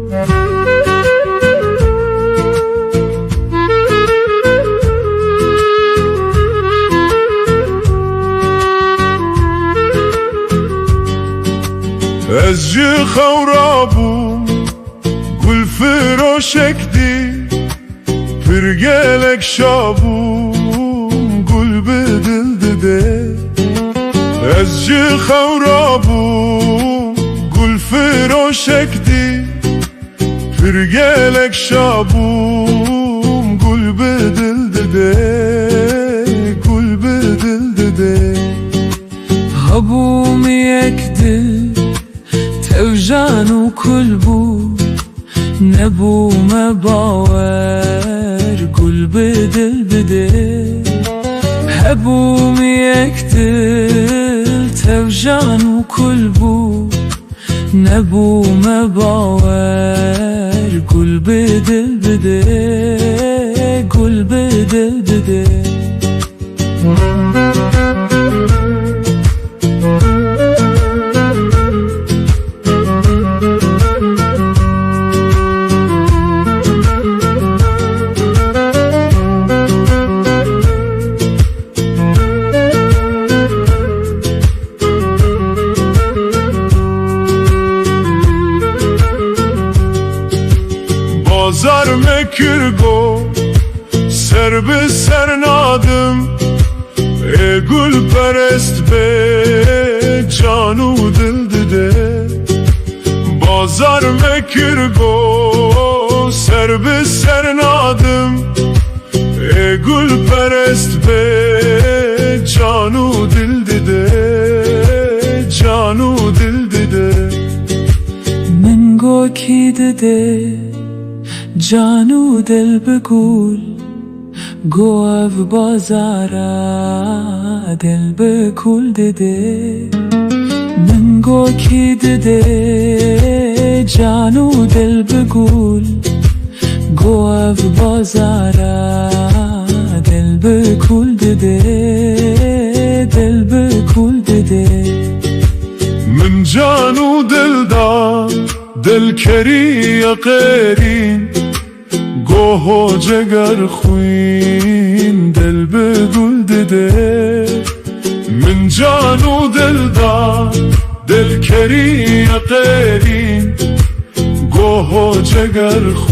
Ez ji xewra bûm gul firoşek dî pir gelek şabûm gul bi dil dide. Ez ji xewra bûm gul firoşek dî pir gelek şabûm gul bi dil dide, gul bi dil dide. Hebûm yek dil tevjan û kul bû nebûme bawer gul bi dil bide. Hebûm yek dil tevjan û kul bû nebûme bawer gul bi dil bide, gul bi dil bide. Bazar mekirgo ser bi ser nadim e gul perest be canu dil dide. Bazar mekirgo ser bi ser nadim e gul perest be canu dil dide, canu dil dide. Min goki dide جانو دل بگول گو اف بازارا دل بکول دده. من گو کی دده جانو دل بگول گو اف بازارا دل بکول دده، دل بکول دده. من جانو دل دا دل کری قیرین گوهو جگر خوین دل بگول دده. من جانو دل دا دل کری قیرین گوهو جگر خوین